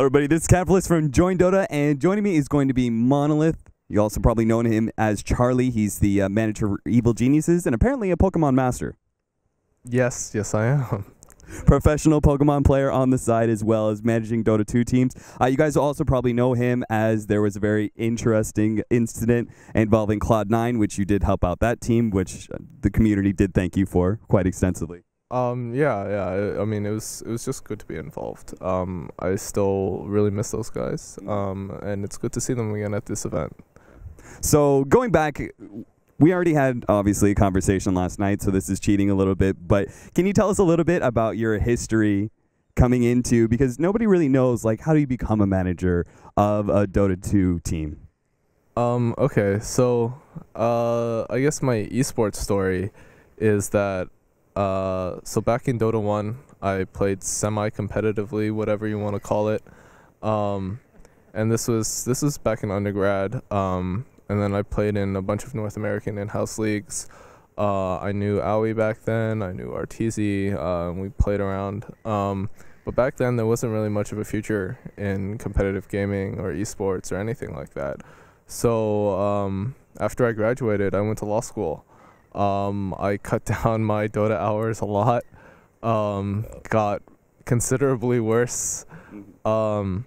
Everybody, this is Capitalist from Join Dota, and joining me is going to be Monolith. You also probably know him as Charlie. He's the manager of Evil Geniuses and apparently a Pokemon master. Yes, I am. Professional Pokemon player on the side as well as managing Dota 2 teams. You guys also probably know him as there was a very interesting incident involving Cloud9, which you did help out that team, which the community did thank you for quite extensively. Yeah. I mean, it was just good to be involved. I still really miss those guys. And it's good to see them again at this event. So going back, we already had obviously a conversation last night, so this is cheating a little bit. But can you tell us a little bit about your history coming into, because nobody really knows, like, how do you become a manager of a Dota 2 team? Okay, so I guess my esports story is that so back in Dota 1, I played semi-competitively, whatever you want to call it. And this was back in undergrad. And then I played in a bunch of North American in-house leagues. I knew Aoi back then. I knew Arteezy. And we played around. But back then, there wasn't really much of a future in competitive gaming or esports or anything like that. So after I graduated, I went to law school. I cut down my Dota hours a lot. Got considerably worse. And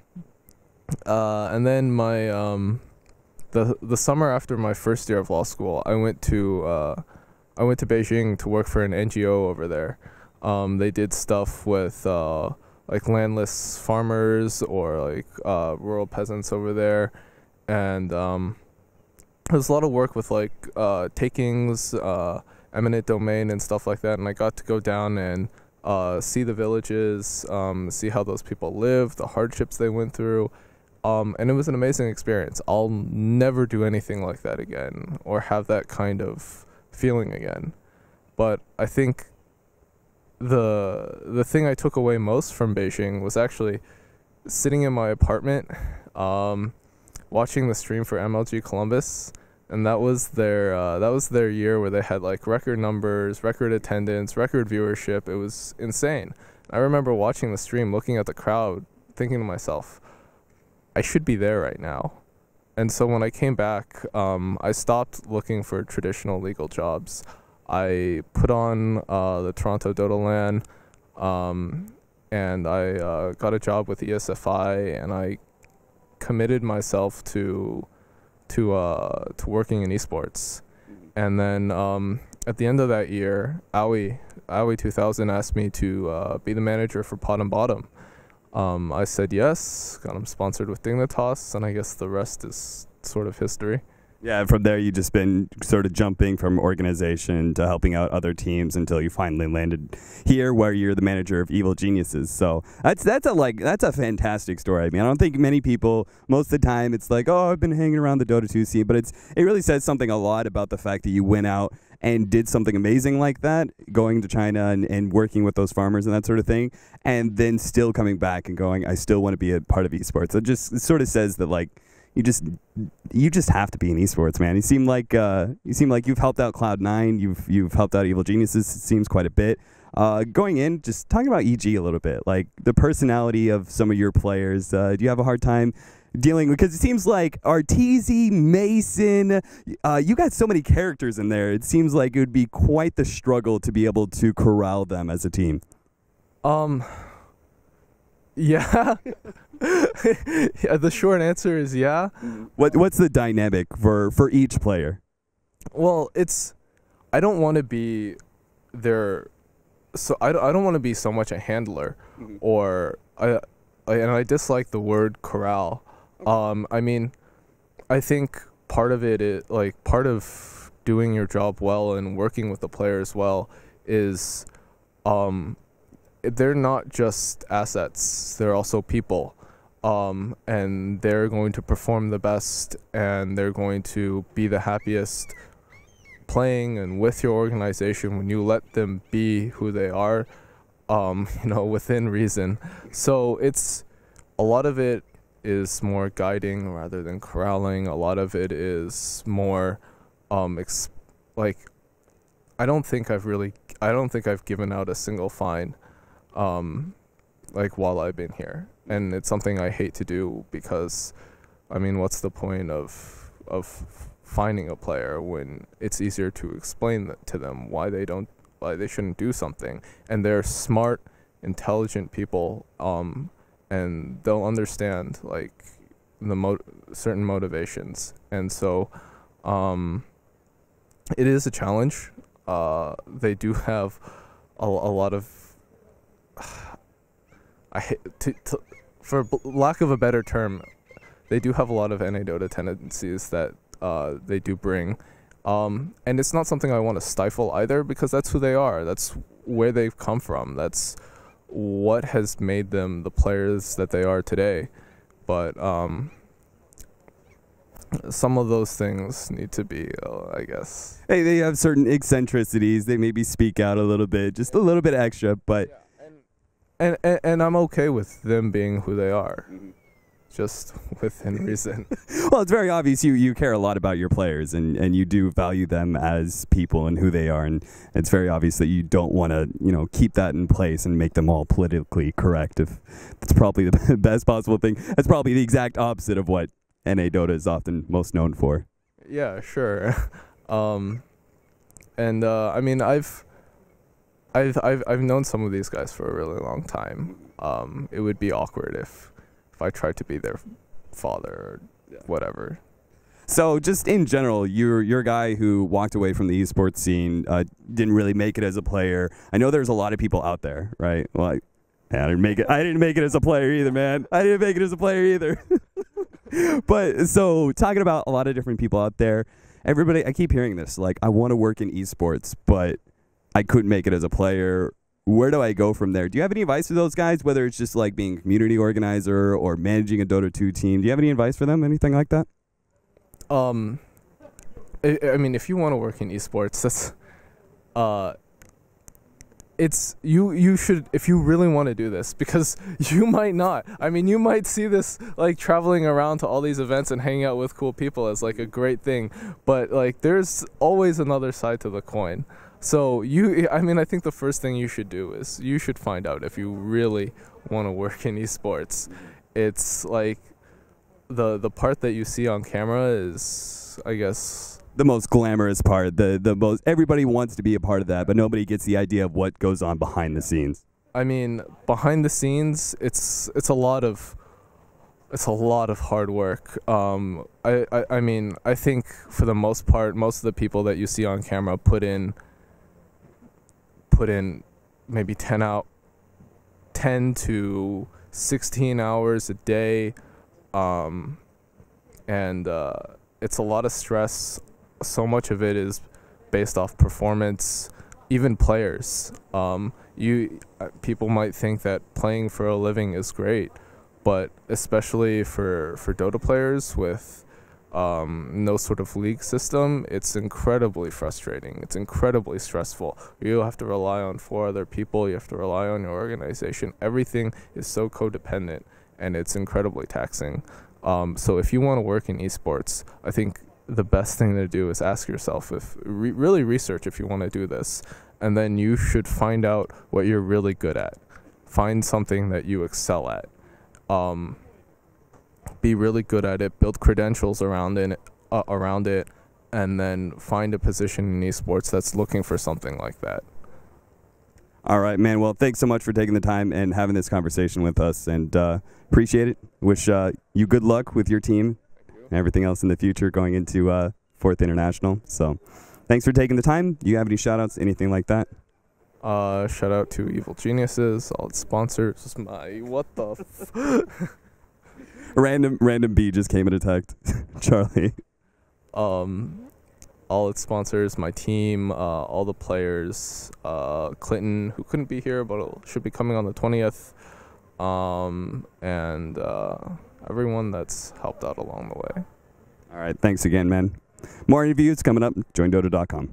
then my the summer after my first year of law school, I went to Beijing to work for an NGO over there. They did stuff with like landless farmers or like rural peasants over there, and there's a lot of work with like takings, eminent domain and stuff like that. And I got to go down and see the villages, see how those people live, the hardships they went through. And it was an amazing experience. I'll never do anything like that again or have that kind of feeling again. But I think the thing I took away most from Beijing was actually sitting in my apartment, watching the stream for MLG Columbus, and that was their year where they had like record numbers, record attendance, record viewership. It was insane. I remember watching the stream, looking at the crowd, thinking to myself, I should be there right now. And so when I came back, I stopped looking for traditional legal jobs. I put on the Toronto Dota LAN, and I got a job with ESFI, and I committed myself to working in esports. And then at the end of that year, Aoi 2000 asked me to be the manager for Pot and Bottom. I said yes, got him sponsored with Dignitas, and I guess the rest is sort of history. Yeah, from there you've just been sort of jumping from organization to helping out other teams until you finally landed here where you're the manager of Evil Geniuses. So that's a fantastic story. I mean, I don't think many people, most of the time it's like, oh, I've been hanging around the Dota 2 scene, but it really says something a lot about the fact that you went out and did something amazing like that, going to China and working with those farmers and that sort of thing, and then still coming back and going, I still want to be a part of esports. It sort of says that, like, you just have to be in esports, man. You seem like you've helped out Cloud9, you've helped out Evil Geniuses, it seems quite a bit. Going in, just talking about EG a little bit, like the personality of some of your players. Do you have a hard time dealing with, because it seems like Arteezy, Mason, you got so many characters in there. It seems like it would be quite the struggle to be able to corral them as a team. Yeah. Yeah, the short answer is yeah. What's the dynamic for each player? Well, I don't want to be their, so I don't want to be so much a handler, or and I dislike the word corral. I mean, I think part of it is, like, part of doing your job well and working with the players well is they're not just assets, they're also people. And they're going to perform the best, and they're going to be the happiest playing and with your organization when you let them be who they are, within reason. So a lot of it is more guiding rather than corralling. A lot of it is more, I don't think I've given out a single fine, while I've been here. and it's something I hate to do because, I mean, what's the point of finding a player when it's easier to explain to them why they shouldn't do something, and they're smart, intelligent people, and they'll understand like the certain motivations, and so it is a challenge. They do have a lot of for lack of a better term, they do have a lot of NA Dota tendencies that they do bring. And it's not something I want to stifle either, because that's who they are. That's where they've come from. That's what has made them the players that they are today. But some of those things need to be, I guess. Hey, they have certain eccentricities. They maybe speak out a little bit, just a little bit extra, but... Yeah, and I'm okay with them being who they are. Just within reason. Well, it's very obvious you care a lot about your players, and you do value them as people and who they are, and it's very obvious that you don't want to, keep that in place and make them all politically correct. If that's probably the best possible thing. That's probably the exact opposite of what NA Dota is often most known for. Yeah, sure. I mean, I've known some of these guys for a really long time. It would be awkward if I tried to be their father or whatever. So just in general, you're a guy who walked away from the esports scene, didn't really make it as a player. I know there's a lot of people out there, right? Well, I didn't make it as a player either, man. I didn't make it as a player either. But so talking about a lot of different people out there, everybody, I keep hearing this, like, I want to work in esports, but I couldn't make it as a player. Where do I go from there? Do you have any advice for those guys, whether it's just like being a community organizer or managing a Dota 2 team? Do you have any advice for them, anything like that? I mean, if you want to work in esports, that's you should, if you really want to do this, because you might not. I mean, you might see this like traveling around to all these events and hanging out with cool people as like a great thing, but like there's always another side to the coin. So I think the first thing you should do is you should find out if you really want to work in esports. It's like the part that you see on camera is, I guess, the most glamorous part. The most, everybody wants to be a part of that, but nobody gets the idea of what goes on behind the scenes. I mean, behind the scenes, it's a lot of hard work. I mean, I think for the most part, most of the people that you see on camera put in maybe 10 to 16 hours a day, and it's a lot of stress. So much of it is based off performance, even players. People might think that playing for a living is great, but especially for Dota players with no sort of league system, it's incredibly frustrating. It's incredibly stressful. You have to rely on 4 other people. You have to rely on your organization. Everything is so codependent, and it's incredibly taxing. So if you want to work in esports, I think the best thing to do is ask yourself really research if you want to do this, and then you should find out what you're really good at. Find something that you excel at. Be really good at it, build credentials around it, and then find a position in esports that's looking for something like that. All right, man. Well, thanks so much for taking the time and having this conversation with us, and appreciate it. Wish you good luck with your team and everything else in the future going into 4th International. So thanks for taking the time. Do you have any shout-outs, anything like that? Shout out to Evil Geniuses, all its sponsors. What the Random B just came and attacked Charlie. All its sponsors, my team, all the players, Clinton, who couldn't be here but should be coming on the 20th, and everyone that's helped out along the way. All right, thanks again, man. More interviews coming up. JoinDota.com.